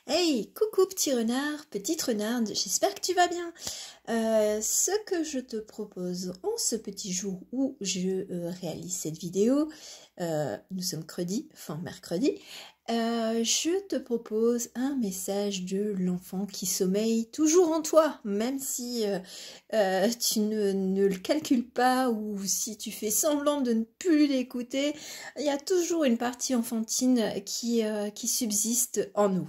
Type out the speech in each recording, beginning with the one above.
Hey, coucou petit renard, petite renarde, j'espère que tu vas bien. Ce que je te propose en ce petit jour où je réalise cette vidéo, nous sommes mercredi, je te propose un message de l'enfant qui sommeille toujours en toi, même si tu ne le calcules pas ou si tu fais semblant de ne plus l'écouter, il y a toujours une partie enfantine qui subsiste en nous.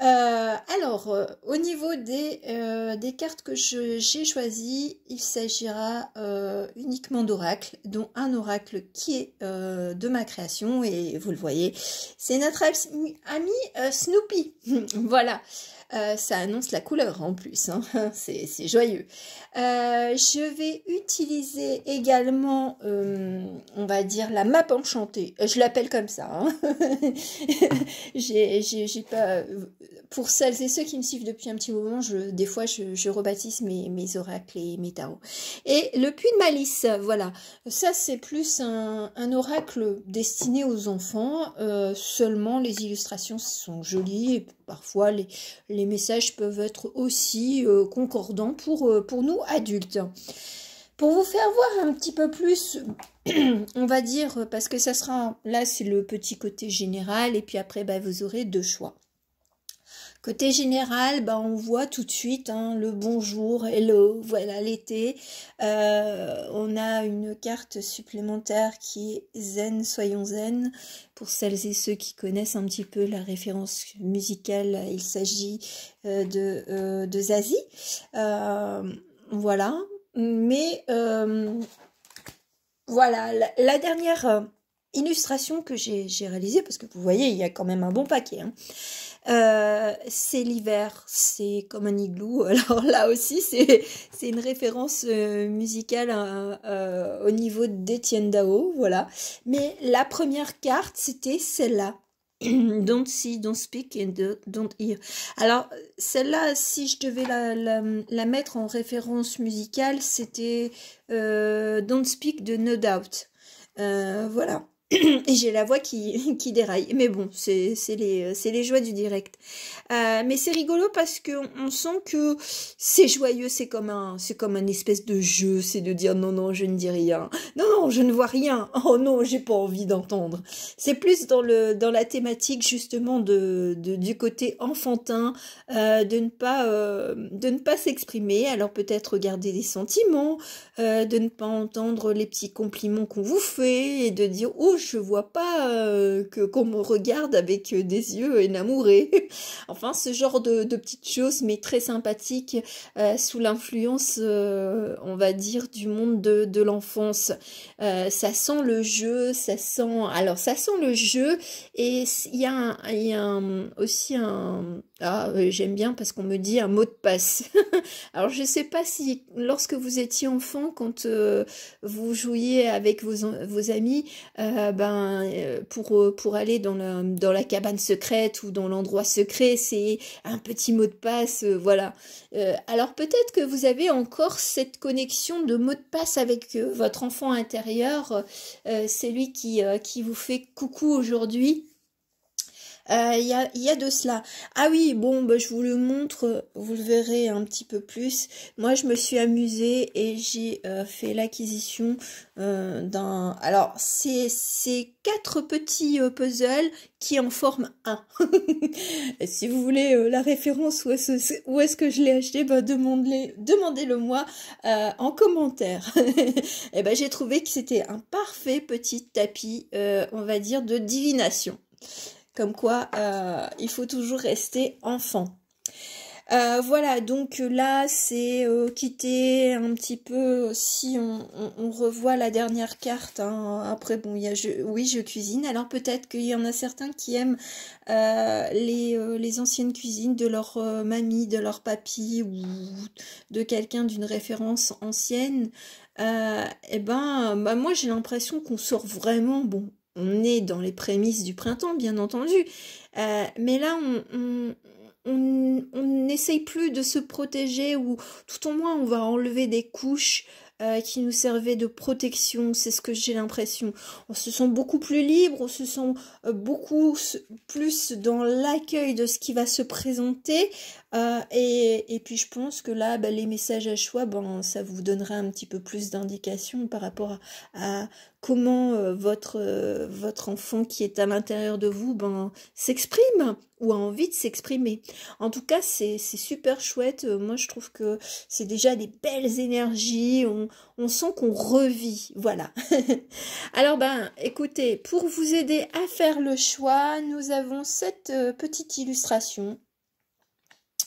Au niveau des cartes que j'ai choisies, il s'agira uniquement d'oracles, dont un oracle qui est de ma création, et vous le voyez, c'est notre ami Snoopy. Voilà. Ça annonce la couleur en plus, hein. C'est joyeux. Je vais utiliser également, on va dire, la map enchantée. Je l'appelle comme ça, hein. J'ai pas... Pour celles et ceux qui me suivent depuis un petit moment, des fois je rebaptise mes oracles et mes tarots. Et le puits de malice, voilà. Ça c'est plus un oracle destiné aux enfants. Seulement les illustrations sont jolies et parfois les messages peuvent être aussi concordants pour nous adultes. Pour vous faire voir un petit peu plus, on va dire, parce que ça sera, là c'est le petit côté général, et puis après vous aurez deux choix. Côté général, on voit tout de suite le bonjour, hello, voilà l'été. On a une carte supplémentaire qui est zen, soyons zen. Pour celles et ceux qui connaissent un petit peu la référence musicale, il s'agit de Zazie. Voilà. Mais voilà, la dernière illustration que j'ai réalisée, parce que vous voyez, il y a quand même un bon paquet, hein. C'est l'hiver, c'est comme un igloo. Alors là aussi, c'est une référence musicale au niveau d'Étienne Dao, voilà. Mais la première carte, c'était celle-là. Don't see, don't speak and don't hear. Alors, celle-là, si je devais la mettre en référence musicale, c'était Don't Speak de No Doubt. Voilà. Et j'ai la voix qui déraille. Mais bon, c'est les joies du direct. Mais c'est rigolo parce qu'on sent que c'est joyeux, c'est comme un espèce de jeu, c'est de dire non, je ne dis rien. Non, je ne vois rien. Oh non, j'ai pas envie d'entendre. C'est plus dans la thématique justement du côté enfantin, de ne pas s'exprimer. Alors peut-être garder des sentiments, de ne pas entendre les petits compliments qu'on vous fait et de dire oh je vois pas qu'on me regarde avec des yeux enamourés. Enfin ce genre de petites choses mais très sympathiques sous l'influence on va dire du monde de l'enfance. Ça sent le jeu, ça sent le jeu et il y a aussi un j'aime bien parce qu'on me dit un mot de passe. Alors je sais pas si lorsque vous étiez enfant, quand vous jouiez avec vos amis, pour aller dans la cabane secrète ou dans l'endroit secret, c'est un petit mot de passe, voilà. Alors peut-être que vous avez encore cette connexion de mot de passe avec votre enfant intérieur, c'est lui qui vous fait coucou aujourd'hui. Il y a de cela. Ah oui, bon, je vous le montre, vous le verrez un petit peu plus. Moi, je me suis amusée et j'ai fait l'acquisition d'un... Alors, c'est 4 petits puzzles qui en forment un. Si vous voulez la référence, où est-ce que je l'ai acheté, demandez-le moi en commentaire. Et j'ai trouvé que c'était un parfait petit tapis, on va dire, de divination. Comme quoi, il faut toujours rester enfant. Voilà, donc là, c'est quitter un petit peu, si on revoit la dernière carte, hein. Après, bon, il y a je cuisine. Alors peut-être qu'il y en a certains qui aiment les anciennes cuisines de leur mamie, de leur papy ou de quelqu'un d'une référence ancienne. Moi, j'ai l'impression qu'on sort vraiment, bon, on est dans les prémices du printemps, bien entendu, mais là, on n'essaye plus de se protéger, ou tout au moins, on va enlever des couches qui nous servait de protection, c'est ce que j'ai l'impression. On se sent beaucoup plus libre, on se sent beaucoup plus dans l'accueil de ce qui va se présenter. Et puis je pense que là, les messages à choix, ça vous donnera un petit peu plus d'indications par rapport à comment votre enfant qui est à l'intérieur de vous s'exprime ou a envie de s'exprimer. En tout cas, c'est super chouette. Moi, je trouve que c'est déjà des belles énergies. On sent qu'on revit. Voilà. Alors, écoutez, pour vous aider à faire le choix, nous avons cette petite illustration.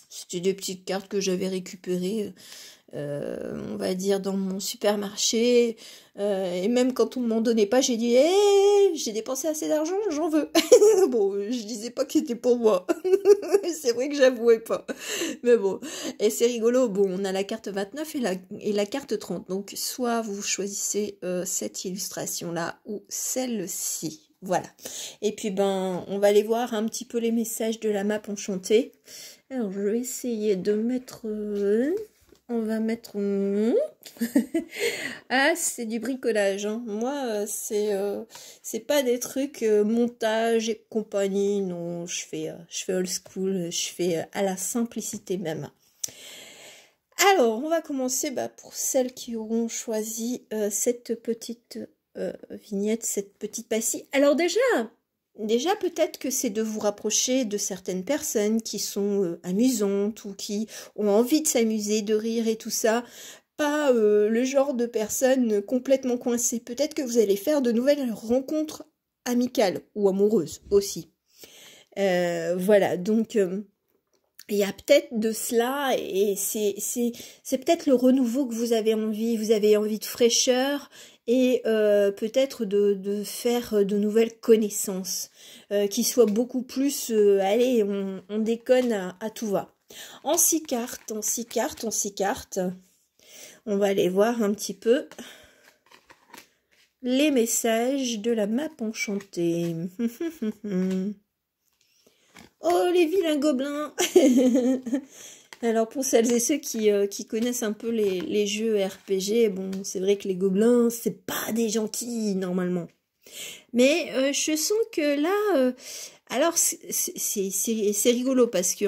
C'était des petites cartes que j'avais récupérées, on va dire, dans mon supermarché. Et même quand on ne m'en donnait pas, j'ai dit hey, j'ai dépensé assez d'argent, j'en veux. Bon, je disais pas que c'était pour moi. C'est vrai que j'avouais pas. Mais bon, et c'est rigolo. Bon, on a la carte 29 et la carte 30. Donc, soit vous choisissez cette illustration-là ou celle-ci. Voilà. Et puis, on va aller voir un petit peu les messages de la map enchantée. Alors, je vais essayer de mettre... on va mettre... Ah, c'est du bricolage. Hein. Moi, c'est pas des trucs montage et compagnie. Non, je fais old school. Je fais à la simplicité même. Alors, on va commencer pour celles qui auront choisi cette petite vignette, cette petite pastille. Alors Déjà, peut-être que c'est de vous rapprocher de certaines personnes qui sont amusantes ou qui ont envie de s'amuser, de rire et tout ça. Pas le genre de personnes complètement coincées. Peut-être que vous allez faire de nouvelles rencontres amicales ou amoureuses aussi. Voilà, donc il y a peut-être de cela et c'est peut-être le renouveau que vous avez envie. Vous avez envie de fraîcheur et peut-être de faire de nouvelles connaissances qui soient beaucoup plus, allez, on déconne à tout va. En 6 cartes, on va aller voir un petit peu les messages de la map enchantée. Oh, les vilains gobelins. Alors, pour celles et ceux qui connaissent un peu les jeux RPG, bon, c'est vrai que les gobelins, c'est pas des gentils, normalement. Mais je sens que là... alors, c'est rigolo, parce que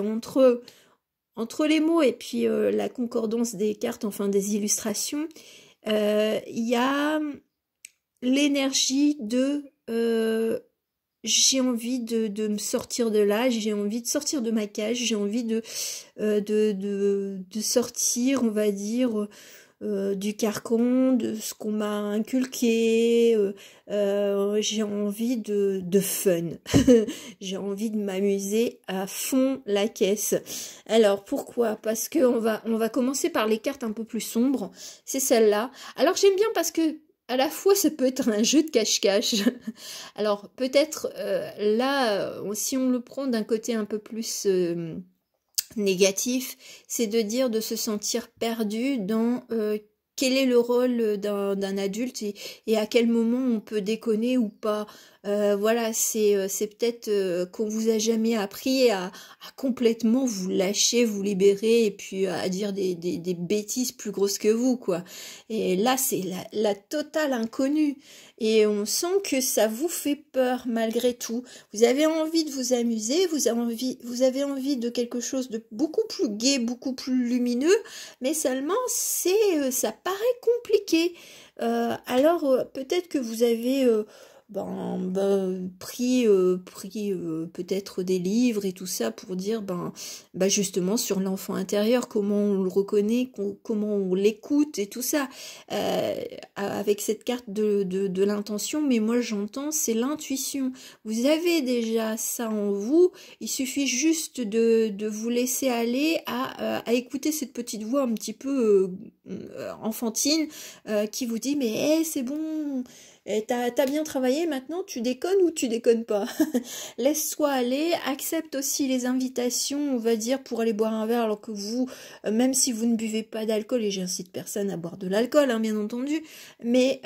entre les mots et puis la concordance des cartes, enfin des illustrations, il y a l'énergie de... j'ai envie de me sortir de là, j'ai envie de sortir de ma cage, j'ai envie de sortir, on va dire, du carcan, de ce qu'on m'a inculqué, j'ai envie de fun, j'ai envie de m'amuser à fond la caisse. Alors pourquoi? Parce que on va commencer par les cartes un peu plus sombres, c'est celle-là. Alors j'aime bien parce que à la fois, ça peut être un jeu de cache-cache. Alors, peut-être, là, si on le prend d'un côté un peu plus négatif, c'est de dire de se sentir perdu dans quel est le rôle d'un adulte et à quel moment on peut déconner ou pas. Voilà, c'est peut-être qu'on vous a jamais appris à complètement vous lâcher, vous libérer et puis à dire des bêtises plus grosses que vous, quoi. Et là, c'est la totale inconnue. Et on sent que ça vous fait peur malgré tout. Vous avez envie de vous amuser, vous avez envie de quelque chose de beaucoup plus gai, beaucoup plus lumineux, mais seulement ça paraît compliqué. Alors peut-être que vous avez pris peut-être des livres et tout ça pour dire justement sur l'enfant intérieur, comment on le reconnaît, comment on l'écoute et tout ça, avec cette carte de l'intention. Mais moi j'entends, c'est l'intuition. Vous avez déjà ça en vous, il suffit juste de vous laisser aller à écouter cette petite voix un petit peu enfantine qui vous dit mais hey, c'est bon, t'as bien travaillé, maintenant tu déconnes ou tu déconnes pas. Laisse-toi aller, accepte aussi les invitations, on va dire, pour aller boire un verre, alors que vous, même si vous ne buvez pas d'alcool, et j'incite personne à boire de l'alcool, hein, bien entendu, mais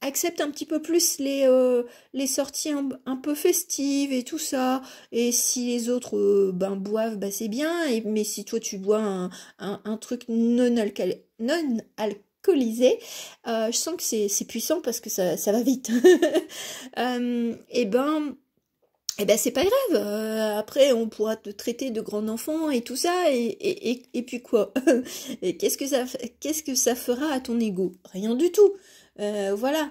accepte un petit peu plus les sorties un peu festives et tout ça, et si les autres boivent, c'est bien, mais si toi tu bois un truc non alcoolique, alcoolisé. Je sens que c'est puissant parce que ça va vite. Et ben... Eh ben c'est pas grave, après on pourra te traiter de grand enfant et tout ça, et puis quoi? Et qu'est-ce que ça fera à ton ego? Rien du tout. Voilà.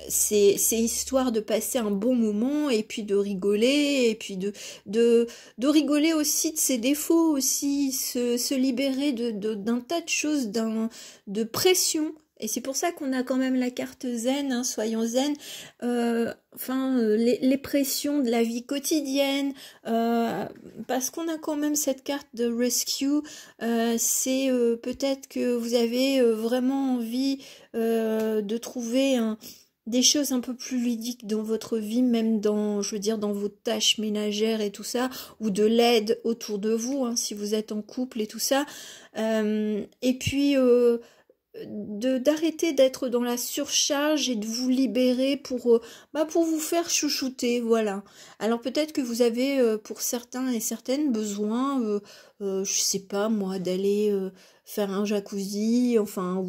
C'est histoire de passer un bon moment et puis de rigoler et puis de rigoler aussi de ses défauts aussi, se libérer d'un tas de choses, de pression. Et c'est pour ça qu'on a quand même la carte zen, hein, soyons zen. Les pressions de la vie quotidienne, parce qu'on a quand même cette carte de rescue. C'est peut-être que vous avez vraiment envie de trouver des choses un peu plus ludiques dans votre vie, même dans, je veux dire, dans vos tâches ménagères et tout ça, ou de l'aide autour de vous, hein, si vous êtes en couple et tout ça. Et puis d'arrêter d'être dans la surcharge et de vous libérer pour vous faire chouchouter, voilà. Alors peut-être que vous avez pour certains et certaines besoin, je sais pas moi, d'aller faire un jacuzzi, enfin,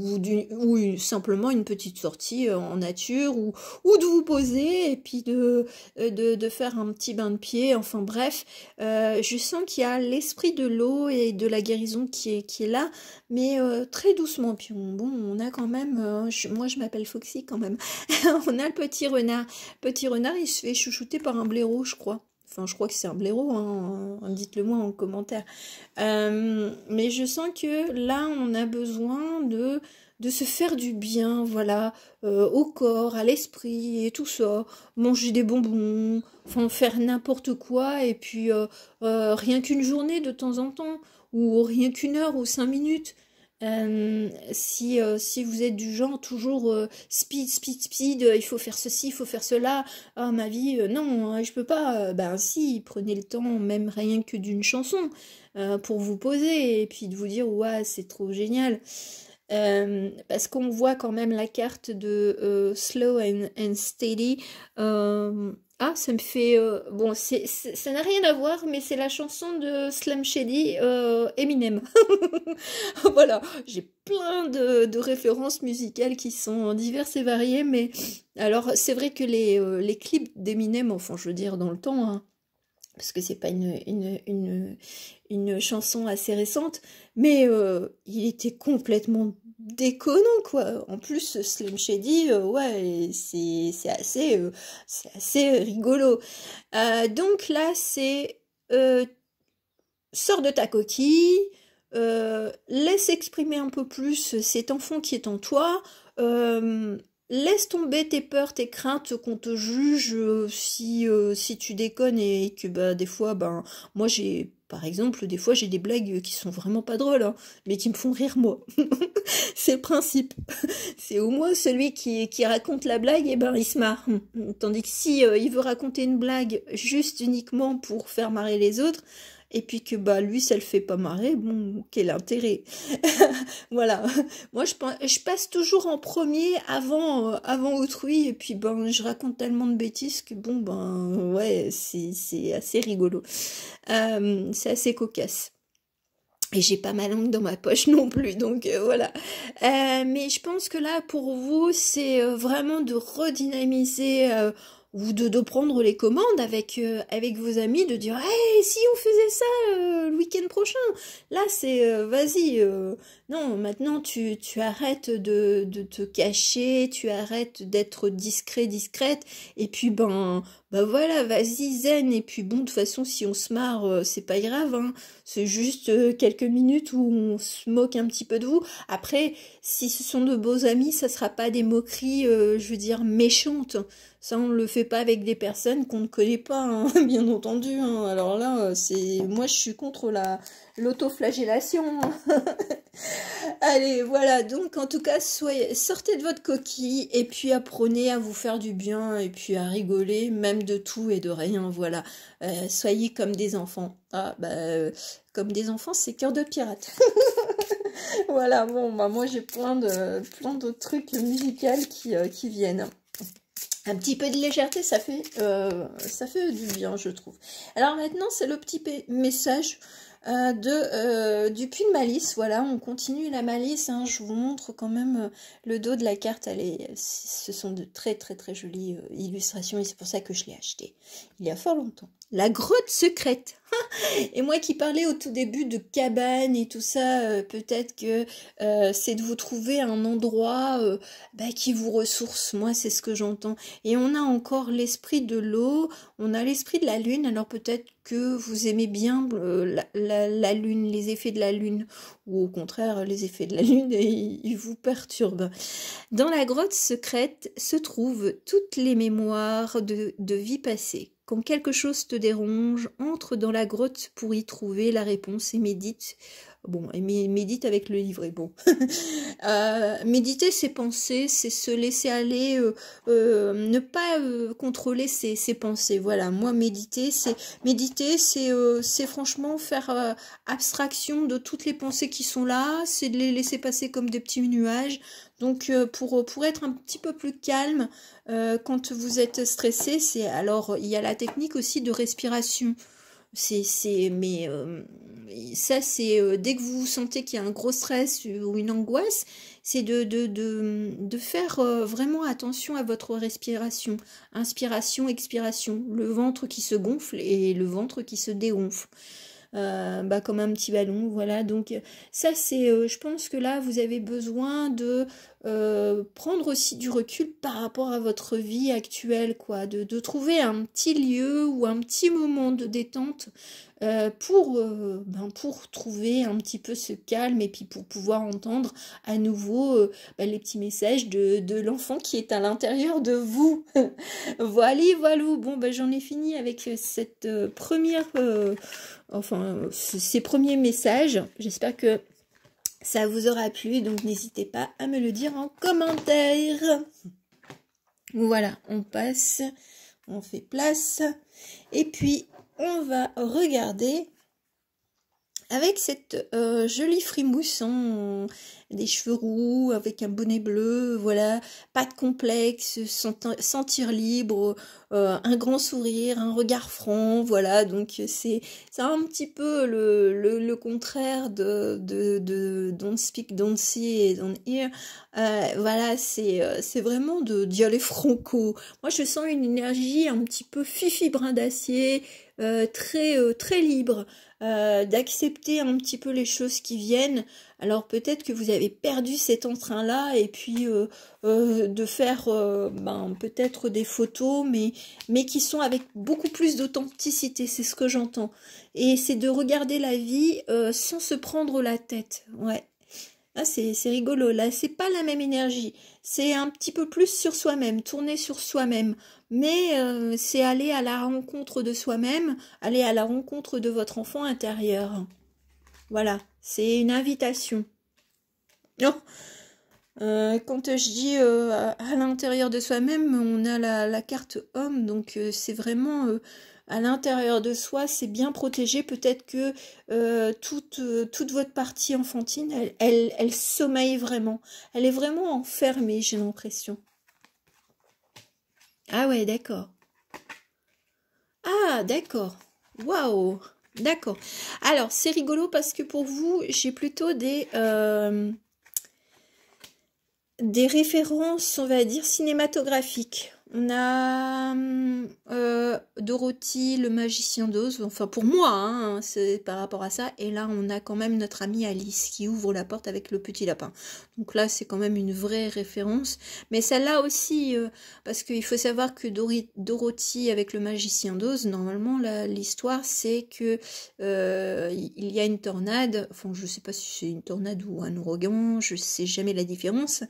simplement une petite sortie en nature, ou de vous poser et puis de faire un petit bain de pied, enfin bref, je sens qu'il y a l'esprit de l'eau et de la guérison qui est là, mais très doucement. Puis on a quand même, moi je m'appelle Foxy quand même, on a le petit renard. Petit renard, il se fait chouchouter par un blaireau, je crois. Enfin, je crois que c'est un blaireau, hein, dites-le moi en commentaire. Mais je sens que là, on a besoin de se faire du bien, voilà, au corps, à l'esprit et tout ça. Manger des bonbons, enfin faire n'importe quoi, et puis rien qu'une journée de temps en temps, ou rien qu'une heure ou 5 minutes. Si vous êtes du genre toujours speed, il faut faire ceci, il faut faire cela, ah ma vie, non, je peux pas, ben si, prenez le temps, même rien que d'une chanson, pour vous poser, et puis de vous dire, ouais, c'est trop génial. Parce qu'on voit quand même la carte de slow and steady. Ça me fait... bon, ça n'a rien à voir, mais c'est la chanson de Slim Shady, Eminem. Voilà, j'ai plein de références musicales qui sont diverses et variées, mais... Alors, c'est vrai que les clips d'Eminem, enfin, je veux dire, dans le temps, hein, parce que c'est pas une chanson assez récente, mais il était complètement déconnant, quoi. En plus, Slim Shady, ouais, c'est assez rigolo. Donc là, c'est sors de ta coquille, laisse exprimer un peu plus cet enfant qui est en toi, laisse tomber tes peurs, tes craintes qu'on te juge si tu déconnes et que bah, des fois, ben, moi par exemple, des fois j'ai des blagues qui sont vraiment pas drôles, hein, mais qui me font rire moi. C'est le principe. C'est au moins celui qui raconte la blague, et ben il se marre. Tandis que si il veut raconter une blague juste uniquement pour faire marrer les autres, et puis que bah lui ça le fait pas marrer, bon, quel intérêt. Voilà, moi je passe toujours en premier avant autrui, et puis ben je raconte tellement de bêtises que bon ben ouais, c'est assez rigolo, c'est assez cocasse. Et j'ai pas ma langue dans ma poche non plus, donc voilà. Mais je pense que là, pour vous, c'est vraiment de redynamiser ou de prendre les commandes avec vos amis, de dire hey, si on faisait ça le week-end prochain. Là, c'est vas-y. Non, maintenant tu arrêtes de te cacher, tu arrêtes d'être discrète, et puis ben voilà, vas-y zen, et puis bon, de toute façon, si on se marre, c'est pas grave, hein. C'est juste quelques minutes où on se moque un petit peu de vous. Après, si ce sont de beaux amis, ça sera pas des moqueries, je veux dire, méchantes. Ça, on le fait pas avec des personnes qu'on ne connaît pas, hein, bien entendu, hein. Alors là, moi, je suis contre l'autoflagellation. Allez, voilà, donc en tout cas, sortez de votre coquille et puis apprenez à vous faire du bien et puis à rigoler, même de tout et de rien, voilà. Soyez comme des enfants. Comme des enfants, c'est cœur de pirate. Voilà, bon, bah moi j'ai plein d'autres trucs musicaux qui viennent. Un petit peu de légèreté, ça fait du bien, je trouve. Alors maintenant, c'est le petit message du puits de malice. Voilà, on continue la malice, hein. Je vous montre quand même le dos de la carte. Ce sont de très très très jolies illustrations et c'est pour ça que je l'ai acheté il y a fort longtemps. La grotte secrète. Et moi qui parlais au tout début de cabane et tout ça, peut-être que c'est de vous trouver un endroit qui vous ressource. Moi, c'est ce que j'entends. Et on a encore l'esprit de l'eau, on a l'esprit de la lune. Alors peut-être que vous aimez bien la lune, les effets de la lune, ou au contraire, les effets de la lune, ils vous perturbent. Dans la grotte secrète se trouvent toutes les mémoires de vie passée. Quand quelque chose te dérange, entre dans la grotte pour y trouver la réponse et médite. Bon, et médite avec le livret, bon. Méditer ses pensées, c'est se laisser aller, ne pas contrôler ses pensées. Voilà, moi, méditer, c'est franchement faire abstraction de toutes les pensées qui sont là, c'est de les laisser passer comme des petits nuages. Donc, pour être un petit peu plus calme, quand vous êtes stressé, alors il y a la technique aussi de respiration. Ça c'est dès que vous sentez qu'il y a un gros stress ou une angoisse, c'est de faire vraiment attention à votre respiration. Inspiration, expiration, le ventre qui se gonfle et le ventre qui se dégonfle. Comme un petit ballon, voilà. Donc ça c'est, je pense que là vous avez besoin de prendre aussi du recul par rapport à votre vie actuelle, quoi, de trouver un petit lieu ou un petit moment de détente pour trouver un petit peu ce calme et puis pour pouvoir entendre à nouveau les petits messages de l'enfant qui est à l'intérieur de vous. Voilà, voilà. Bon, j'en ai fini avec cette ces premiers messages. J'espère que ça vous aura plu, donc n'hésitez pas à me le dire en commentaire. Voilà, on passe, on fait place, et puis on va regarder avec cette jolie frimousse, hein, des cheveux roux, avec un bonnet bleu, voilà, pas de complexe, sentir libre, un grand sourire, un regard franc, voilà, donc c'est un petit peu le contraire de Don't Speak, Don't See et Don't Hear. Voilà, c'est vraiment d'y aller franco. Moi, je sens une énergie un petit peu fifi brin d'acier, très libre, d'accepter un petit peu les choses qui viennent. Alors peut-être que vous avez perdu cet entrain-là et puis de faire peut-être des photos, mais qui sont avec beaucoup plus d'authenticité, c'est ce que j'entends. Et c'est de regarder la vie sans se prendre la tête, ouais. Ah, c'est rigolo, là, c'est pas la même énergie. C'est un petit peu plus sur soi-même, tourner sur soi-même. Mais c'est aller à la rencontre de soi-même, aller à la rencontre de votre enfant intérieur. Voilà, c'est une invitation. Non, quand je dis à l'intérieur de soi-même, on a la carte homme, donc c'est vraiment... à l'intérieur de soi, c'est bien protégé. Peut-être que toute votre partie enfantine, elle sommeille vraiment. Elle est vraiment enfermée, j'ai l'impression. Ah ouais, d'accord. Ah, d'accord. Waouh. D'accord. Alors, c'est rigolo parce que pour vous, j'ai plutôt des références, on va dire, cinématographiques. On a Dorothy, le magicien d'Oz, enfin pour moi, hein, c'est par rapport à ça. Et là, on a quand même notre amie Alice qui ouvre la porte avec le petit lapin. Donc là, c'est quand même une vraie référence. Mais celle-là aussi, parce qu'il faut savoir que Dorothy avec le magicien d'Oz, normalement, l'histoire, c'est que il y a une tornade. Enfin, je sais pas si c'est une tornade ou un ouragan, je sais jamais la différence.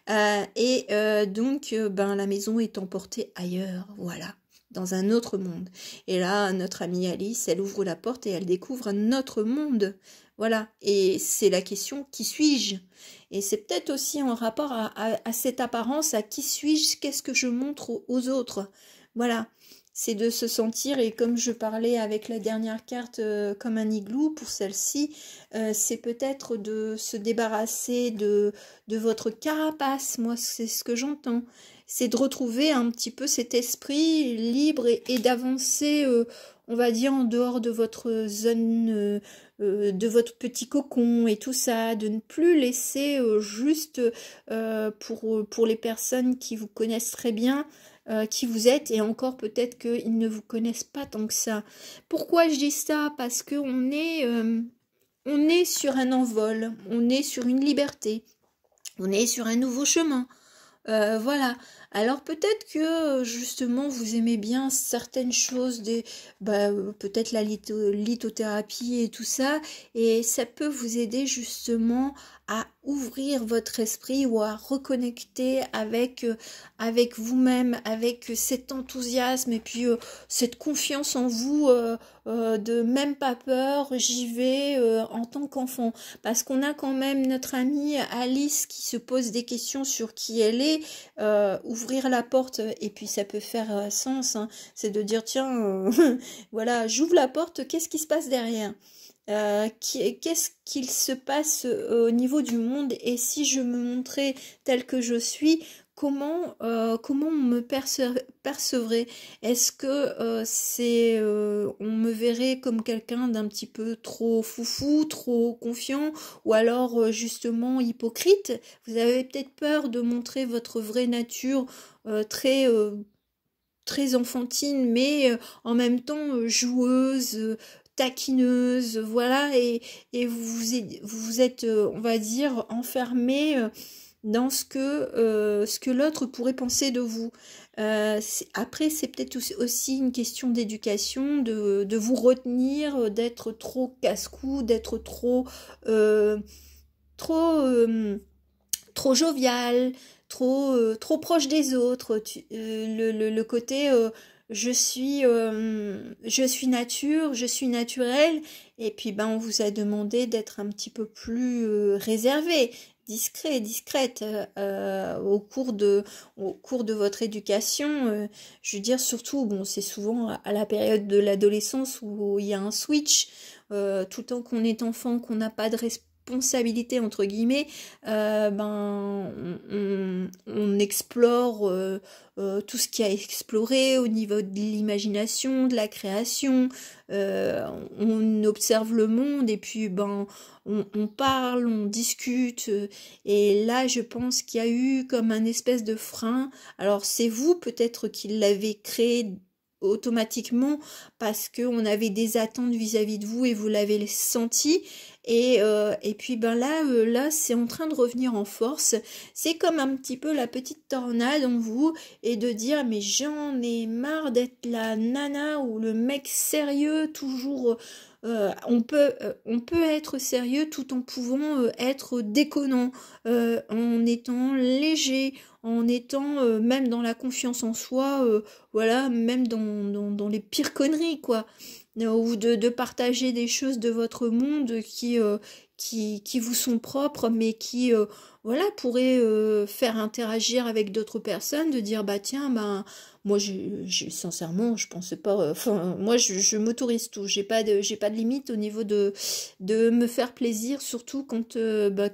Donc, la maison est emportée ailleurs, voilà, dans un autre monde. Et là, notre amie Alice, elle ouvre la porte et elle découvre un autre monde. Voilà, et c'est la question, qui suis-je? Et c'est peut-être aussi en rapport à cette apparence, à qui suis-je, qu'est-ce que je montre aux autres? Voilà, c'est de se sentir, et comme je parlais avec la dernière carte comme un igloo, pour celle-ci, c'est peut-être de se débarrasser de votre carapace, moi c'est ce que j'entends. c'est de retrouver un petit peu cet esprit libre et d'avancer, on va dire, en dehors de votre zone, de votre petit cocon et tout ça, de ne plus laisser juste pour les personnes qui vous connaissent très bien, qui vous êtes, et encore peut-être qu'ils ne vous connaissent pas tant que ça. Pourquoi je dis ça? Parce que on est sur un envol, on est sur une liberté, on est sur un nouveau chemin. Voilà. Alors peut-être que justement vous aimez bien certaines choses, peut-être la lithothérapie et tout ça, et ça peut vous aider justement à ouvrir votre esprit ou à reconnecter avec vous-même, avec cet enthousiasme et puis cette confiance en vous, de même pas peur, j'y vais en tant qu'enfant. Parce qu'on a quand même notre amie Alice qui se pose des questions sur qui elle est, ouvrir la porte, et puis ça peut faire sens, hein, c'est de dire tiens, voilà, j'ouvre la porte, qu'est-ce qui se passe derrière? Qu'est-ce qu'il se passe au niveau du monde, et si je me montrais telle que je suis, comment on me percevrait? Est-ce que on me verrait comme quelqu'un d'un petit peu trop foufou, trop confiant, ou alors justement hypocrite? Vous avez peut-être peur de montrer votre vraie nature, très enfantine, mais en même temps joueuse, taquineuse, voilà, et vous êtes, on va dire, enfermé dans ce que l'autre pourrait penser de vous. Après, c'est peut-être aussi une question d'éducation, de vous retenir, d'être trop casse-cou, d'être trop, trop jovial, trop proche des autres. Le côté je suis nature, je suis naturelle, et puis ben on vous a demandé d'être un petit peu plus réservé, discrète au cours de votre éducation. Je veux dire, surtout, bon, c'est souvent à la période de l'adolescence où il y a un switch, tout le temps qu'on est enfant, qu'on n'a pas de responsabilité entre guillemets, on explore tout ce qu'il y a à explorer au niveau de l'imagination, de la création, on observe le monde, et puis on parle, on discute, et là je pense qu'il y a eu comme un espèce de frein. Alors c'est vous peut-être qui l'avez créé automatiquement parce que on avait des attentes vis-à-vis de vous et vous l'avez senti, et puis là c'est en train de revenir en force. C'est comme un petit peu la petite tornade en vous, et de dire mais j'en ai marre d'être la nana ou le mec sérieux toujours. On peut être sérieux tout en pouvant être déconnant, en étant léger, en étant même dans la confiance en soi, voilà, même dans les pires conneries, quoi. Ou de partager des choses de votre monde qui vous sont propres, mais qui voilà, pourraient faire interagir avec d'autres personnes, de dire bah tiens, moi sincèrement je pensais pas, enfin moi je m'autorise tout, j'ai pas de limite au niveau de me faire plaisir, surtout quand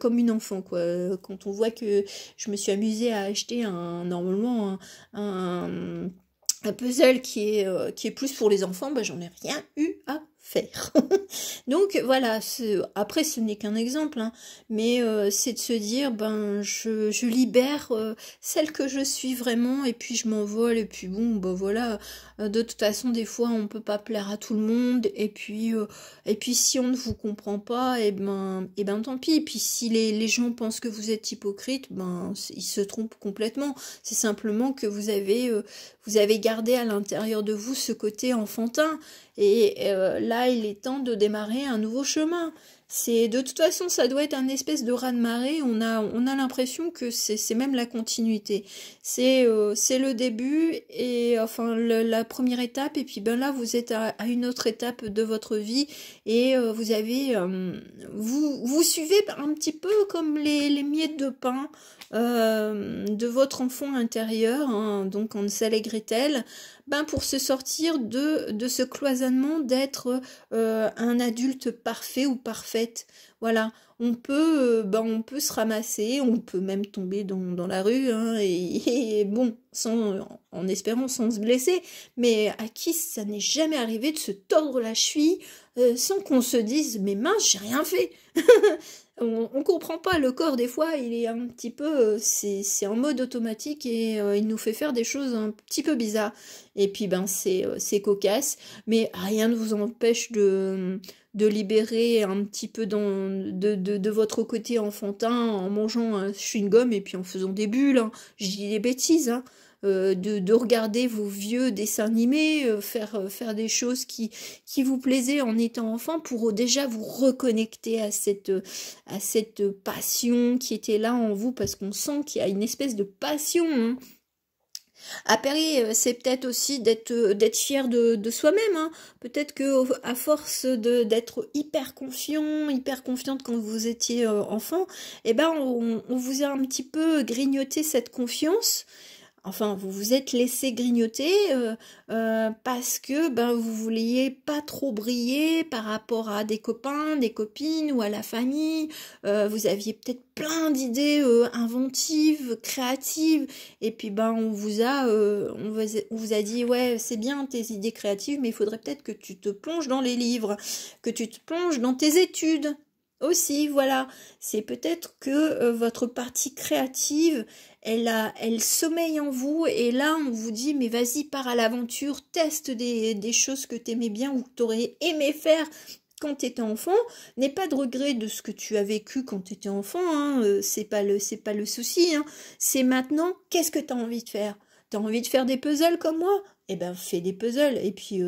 comme une enfant, quoi. Quand on voit que je me suis amusée à acheter normalement un puzzle qui est plus pour les enfants, j'en ai rien eu à faire. Donc voilà, après ce n'est qu'un exemple, hein, mais c'est de se dire, je libère celle que je suis vraiment, et puis je m'envole, et puis bon, voilà, de toute façon des fois on peut pas plaire à tout le monde, et puis si on ne vous comprend pas, et ben tant pis. Et puis si les gens pensent que vous êtes hypocrite, ils se trompent complètement. C'est simplement que vous avez gardé à l'intérieur de vous ce côté enfantin, et là il est temps de démarrer un nouveau chemin. C'est de toute façon ça doit être un espèce de raz-de-marée, on a l'impression que c'est même la continuité. C'est le début, et enfin la première étape, et puis là vous êtes à une autre étape de votre vie, et vous avez vous suivez un petit peu comme les miettes de pain de votre enfant intérieur, hein, donc en Hansel et Gretel, pour se sortir de ce cloisonnement d'être un adulte parfait ou parfaite, fait. Voilà, on peut se ramasser, on peut même tomber dans la rue, hein, et bon, en espérant sans se blesser, mais à qui ça n'est jamais arrivé de se tordre la cheville sans qu'on se dise, mais mince, j'ai rien fait. On comprend pas, le corps des fois il est un petit peu, c'est en mode automatique et il nous fait faire des choses un petit peu bizarres. Et puis ben c'est cocasse, mais rien ne vous empêche de libérer un petit peu de votre côté enfantin en mangeant un chewing-gum et puis en faisant des bulles, hein. Je dis des bêtises, hein. De regarder vos vieux dessins animés, faire des choses qui vous plaisaient en étant enfant pour déjà vous reconnecter à cette passion qui était là en vous, parce qu'on sent qu'il y a une espèce de passion, hein. Après, c'est peut-être aussi d'être fier de soi-même, hein. Peut-être que à force d'être hyper confiant, hyper confiante quand vous étiez enfant, eh ben on vous a un petit peu grignoté cette confiance. Enfin, vous vous êtes laissé grignoter parce que ben, vous vouliez pas trop briller par rapport à des copains, des copines ou à la famille. Vous aviez peut-être plein d'idées inventives, créatives. Et puis ben, on vous a dit, ouais, c'est bien tes idées créatives, mais il faudrait peut-être que tu te plonges dans les livres, que tu te plonges dans tes études. Aussi, voilà, c'est peut-être que votre partie créative, elle sommeille en vous, et là on vous dit mais vas-y, pars à l'aventure, teste des choses que t'aimais bien ou que t'aurais aimé faire quand t'étais enfant. N'aie pas de regret de ce que tu as vécu quand t'étais enfant, hein, c'est pas le souci, hein. C'est maintenant, qu'est-ce que t'as envie de faire? T'as envie de faire des puzzles comme moi? Eh ben fais des puzzles, et puis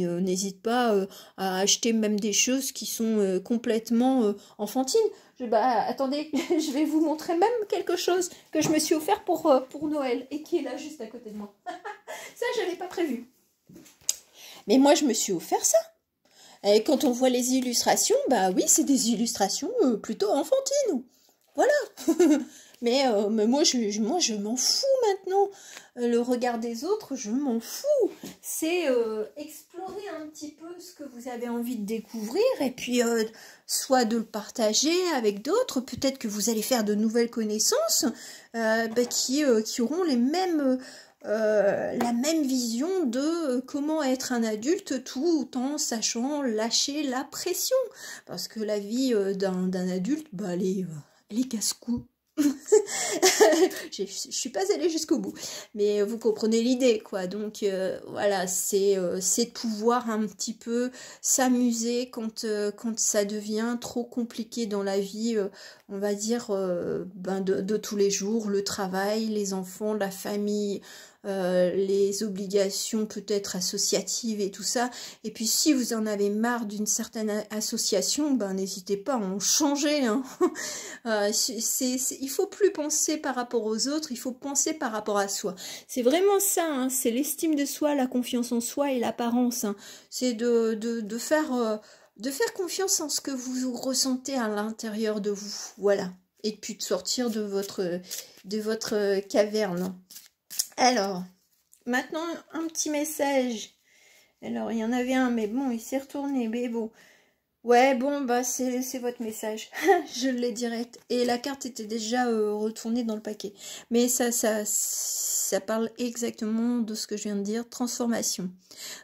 n'hésite pas à acheter même des choses qui sont complètement enfantines. Bah attendez, je vais vous montrer même quelque chose que je me suis offert pour Noël et qui est là juste à côté de moi. Ça, je l'avais pas prévu. Mais moi, je me suis offert ça. Et quand on voit les illustrations, bah oui, c'est des illustrations plutôt enfantines. Voilà. Mais moi, je m'en fous maintenant. Le regard des autres, je m'en fous. C'est explorer un petit peu ce que vous avez envie de découvrir, et puis soit de le partager avec d'autres. Peut-être que vous allez faire de nouvelles connaissances qui auront la même vision de comment être un adulte, tout en sachant lâcher la pression. Parce que la vie d'un adulte, bah, elle est casse-cou. Je suis pas allée jusqu'au bout, mais vous comprenez l'idée, quoi. Donc voilà, c'est de pouvoir un petit peu s'amuser quand ça devient trop compliqué dans la vie, on va dire de tous les jours, le travail, les enfants, la famille, les obligations peut-être associatives et tout ça. Et puis si vous en avez marre d'une certaine association, ben n'hésitez pas à en changer, hein. Il faut plus penser par rapport aux autres, il faut penser par rapport à soi. C'est vraiment ça, hein, c'est l'estime de soi, la confiance en soi et l'apparence, hein. C'est de faire confiance en ce que vous ressentez à l'intérieur de vous, voilà. Et puis de sortir de votre caverne. Alors, maintenant, un petit message. Alors, il y en avait un, mais bon, il s'est retourné, mais bon. Ouais, bon, bah, c'est votre message. Je l'ai direct. Et la carte était déjà retournée dans le paquet. Mais ça parle exactement de ce que je viens de dire. Transformation.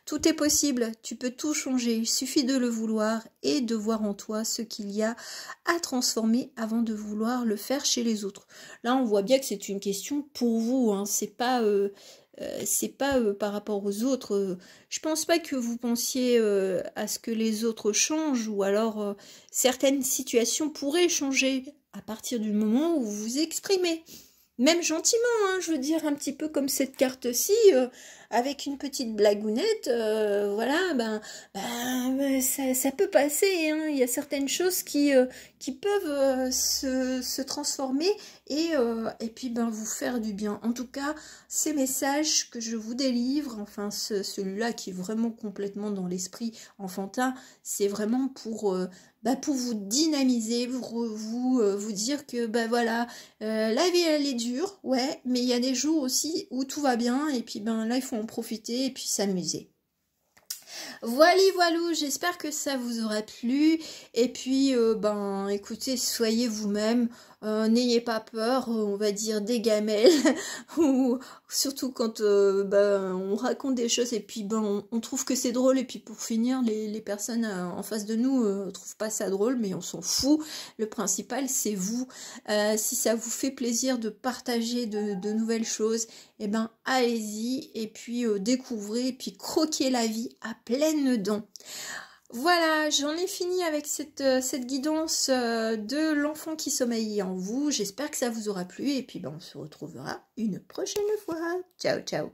Tout est possible. Tu peux tout changer. Il suffit de le vouloir et de voir en toi ce qu'il y a à transformer avant de vouloir le faire chez les autres. Là, on voit bien que c'est une question pour vous, hein. C'est pas par rapport aux autres. Je pense pas que vous pensiez à ce que les autres changent, ou alors certaines situations pourraient changer à partir du moment où vous vous exprimez. Même gentiment, hein, je veux dire, un petit peu comme cette carte-ci, avec une petite blagounette, voilà, ça peut passer, hein. Il y a certaines choses qui peuvent se transformer et puis vous faire du bien. En tout cas, ces messages que je vous délivre, enfin celui-là qui est vraiment complètement dans l'esprit enfantin, c'est vraiment pour vous dynamiser, vous dire que voilà, la vie elle est dure, ouais, mais il y a des jours aussi où tout va bien, et puis là il faut en profiter et puis s'amuser. Voilà, voilou, j'espère que ça vous aura plu. Et puis, ben, écoutez, soyez vous-même. N'ayez pas peur, on va dire des gamelles. Ou surtout quand ben, on raconte des choses et puis ben, on trouve que c'est drôle. Et puis pour finir, les personnes en face de nous trouvent pas ça drôle, mais on s'en fout. Le principal, c'est vous. Si ça vous fait plaisir de partager de nouvelles choses, eh ben, allez-y. Et puis découvrez, et puis croquez la vie à pleines dents. Voilà, j'en ai fini avec cette guidance de l'enfant qui sommeille en vous. J'espère que ça vous aura plu et puis ben, on se retrouvera une prochaine fois. Ciao, ciao.